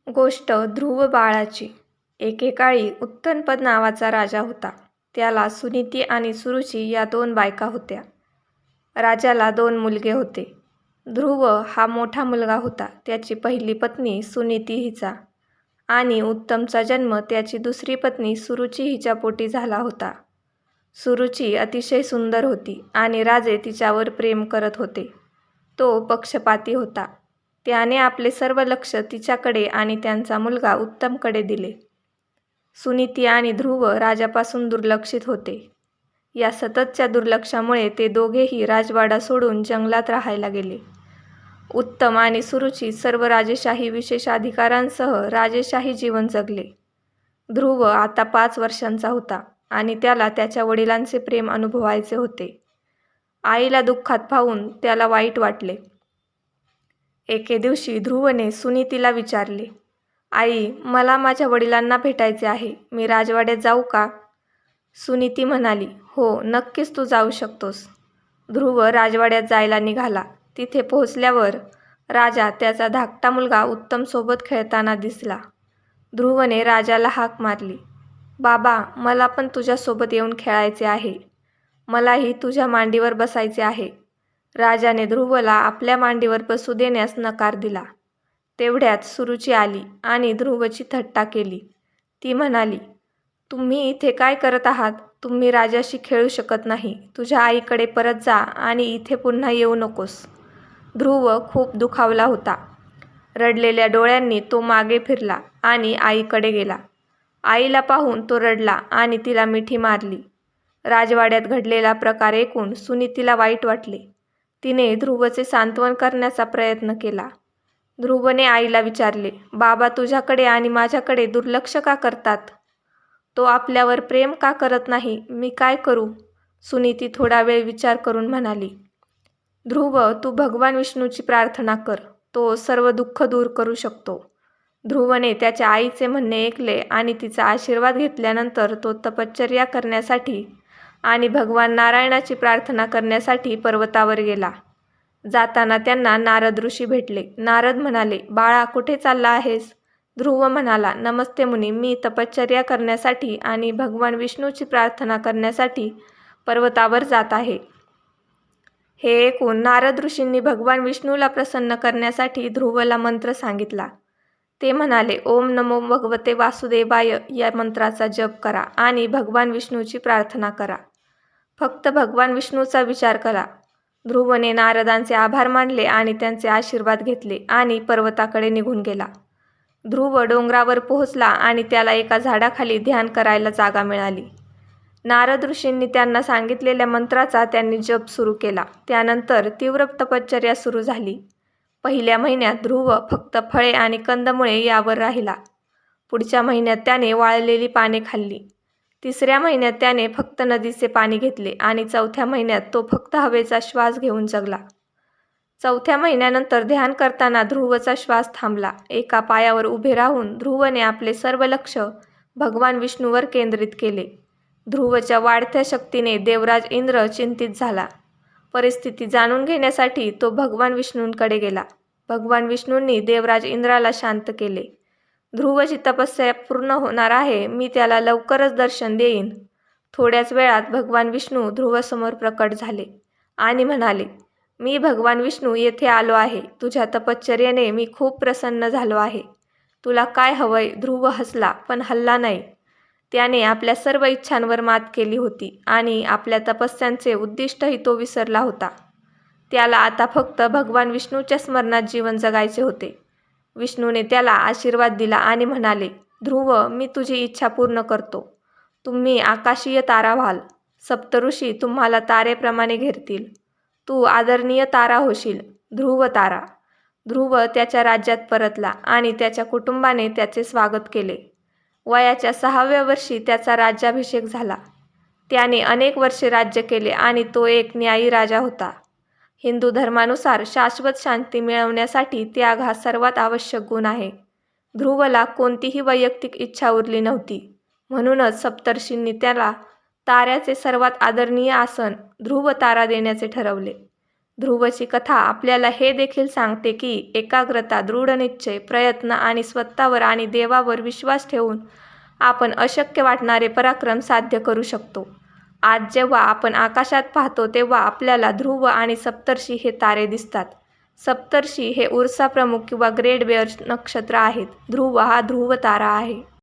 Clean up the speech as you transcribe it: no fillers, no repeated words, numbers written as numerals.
गोष्ट ध्रुव बाळाची. एकेकाळी उत्तनपद नावाचा राजा होता. त्याला सुनीती आणि सुरुची या 2 बायका होत्या. राजाला 2 मुलगे होते. ध्रुव हा मोठा मुलगा होता. त्याची पहिली पत्नी सुनीती हिचा आणि उत्तमचा जन्म त्याची दुसरी पत्नी सुरुची हिच्या पोटी झाला होता. सुरुची अतिशय सुंदर होती आणि राजे तिच्यावर प्रेम करत होते. तो पक्षपाती होता. त्याने आपले सर्व लक्ष तिच्याकडे आणि त्यांचा मुलगा उत्तमकडे दिले. सुनीती आणि ध्रुव राजापासून दुर्लक्षित होते. या सततच्या दुर्लक्षामुळे ते दोघेही राजवाडा सोडून जंगलात राहायला गेले. उत्तम आणि सुरुची सर्व राजेशाही विशेषाधिकारांसह राजेशाही जीवन जगले. ध्रुव आता 5 वर्षांचा होता आणि त्याला त्याच्या वडिलांचे प्रेम अनुभवायचे होते. आईला दुःखात पाहून त्याला वाईट वाटले. एके दिवशी ध्रुवने सुनीतीला विचारले, "आई, मला माझ्या वडिलांना भेटायचे आहे. मी राजवाड्यात जाऊ का?" सुनीती म्हणाली, "हो, नक्कीच तू जाऊ शकतोस." ध्रुव राजवाड्यात जायला निघाला. तिथे पोहोचल्यावर राजा त्याचा धाकटा मुलगा उत्तमसोबत खेळताना दिसला. ध्रुवने राजाला हाक मारली, "बाबा, मला पण तुझ्यासोबत येऊन खेळायचे आहे. मलाही तुझ्या मांडीवर बसायचे आहे." राजाने ध्रुवला आपल्या मांडीवर बसू देण्यास नकार दिला. तेवढ्यात सुरुची आली आणि ध्रुवची थट्टा केली. ती म्हणाली, "तुम्ही इथे काय करत आहात? तुम्ही राजाशी खेळू शकत नाही. तुझ्या आईकडे परत जा आणि इथे पुन्हा येऊ नकोस." ध्रुव खूप दुखावला होता. रडलेल्या डोळ्यांनी तो मागे फिरला आणि आईकडे गेला. आईला पाहून तो रडला आणि तिला मिठी मारली. राजवाड्यात घडलेला प्रकार ऐकून सुनीतीला वाईट वाटले. तिने ध्रुवचे सांत्वन करण्याचा प्रयत्न केला. ध्रुवने आईला विचारले, "बाबा तुझ्याकडे आणि माझ्याकडे दुर्लक्ष का करतात? तो आपल्यावर प्रेम का करत नाही? मी काय करू?" सुनीती थोडा वेळ विचार करून म्हणाली, "ध्रुव, तू भगवान विष्णूची प्रार्थना कर. तो सर्व दुःख दूर करू शकतो." ध्रुवने त्याच्या आईचे म्हणणे ऐकले आणि तिचा आशीर्वाद घेतल्यानंतर तो तपश्चर्या करण्यासाठी आणि भगवान नारायणाची प्रार्थना करण्यासाठी पर्वतावर गेला. जाताना त्यांना नारद ऋषी भेटले. नारद म्हणाले, "बाळा, कुठे चालला आहेस?" ध्रुव म्हणाला, "नमस्ते मुनी, मी तपश्चर्या करण्यासाठी आणि भगवान विष्णूची प्रार्थना करण्यासाठी पर्वतावर जात आहे." हे ऐकून नारद ऋषींनी भगवान विष्णूला प्रसन्न करण्यासाठी ध्रुवला मंत्र सांगितला. ते म्हणाले, "ओम नमो भगवते वासुदेवाय" या मंत्राचा जप करा आणि भगवान विष्णूची प्रार्थना करा. फक्त भगवान विष्णूचा विचार करा. ध्रुवने नारदांचे आभार मानले आणि त्यांचे आशीर्वाद घेतले आणि पर्वताकडे निघून गेला. ध्रुव डोंगरावर पोहोचला आणि त्याला एका झाडाखाली ध्यान करायला जागा मिळाली. नारद ऋषींनी त्यांना सांगितलेल्या मंत्राचा त्यांनी जप सुरू केला. त्यानंतर तीव्र तपश्चर्या सुरू झाली. पहिल्या महिन्यात ध्रुव फक्त फळे आणि कंदमुळे यावर राहिला. पुढच्या महिन्यात त्याने वाळलेली पाने खाल्ली. तिसऱ्या महिन्यात त्याने फक्त नदीचे पाणी घेतले आणि चौथ्या महिन्यात तो फक्त हवेचा श्वास घेऊन जगला. चौथ्या महिन्यानंतर ध्यान करताना ध्रुवचा श्वास थांबला. एका पायावर उभे राहून ध्रुवने आपले सर्व लक्ष भगवान विष्णूवर केंद्रित केले. ध्रुवच्या वाढत्या शक्तीने देवराज इंद्र चिंतित झाला. परिस्थिती जाणून घेण्यासाठी तो भगवान विष्णूंकडे गेला. भगवान विष्णूंनी देवराज इंद्राला शांत केले. "ध्रुवची तपस्या पूर्ण होणार आहे. मी त्याला लवकरच दर्शन देईन." थोड्याच वेळात भगवान विष्णू ध्रुवसमोर प्रकट झाले आणि म्हणाले, "मी भगवान विष्णू येथे आलो आहे. तुझ्या तपश्चर्येने मी खूप प्रसन्न झालो आहे. तुला काय हवंय?" ध्रुव हसला पण हलला नाही. त्याने आपल्या सर्व इच्छांवर मात केली होती आणि आपल्या तपस्यांचे उद्दिष्टही तो विसरला होता. त्याला आता फक्त भगवान विष्णूच्या स्मरणात जीवन जगायचे होते. विष्णूने त्याला आशीर्वाद दिला आणि म्हणाले, "ध्रुव, मी तुझी इच्छा पूर्ण करतो. तुम्ही आकाशीय तारा व्हाल. सप्तऋषी तुम्हाला तारेप्रमाणे घेरतील. तू आदरणीय तारा होशील." ध्रुव तारा. ध्रुव त्याच्या राज्यात परतला आणि त्याच्या कुटुंबाने त्याचे स्वागत केले. वयाच्या 6व्या वर्षी त्याचा राज्याभिषेक झाला. त्याने अनेक वर्षे राज्य केले आणि तो एक न्यायी राजा होता. हिंदू धर्मानुसार शाश्वत शांती मिळवण्यासाठी त्याग हा सर्वात आवश्यक गुण आहे. ध्रुवला कोणतीही वैयक्तिक इच्छा उरली नव्हती. म्हणूनच सप्तर्षींनी त्याला ताऱ्याचे सर्वात आदरणीय आसन ध्रुव तारा देण्याचे ठरवले. ध्रुवची कथा आपल्याला हे देखील सांगते की एकाग्रता, दृढनिश्चय, प्रयत्न आणि स्वतःवर आणि देवावर विश्वास ठेवून आपण अशक्य वाटणारे पराक्रम साध्य करू शकतो. आज जेव्हा आपण आकाशात पाहतो तेव्हा आपल्याला ध्रुव आणि सप्तर्षी हे तारे दिसतात. सप्तर्षी हे उर्सा प्रमुख किंवा ग्रेट बेअर नक्षत्र आहेत. ध्रुव हा ध्रुव तारा आहे.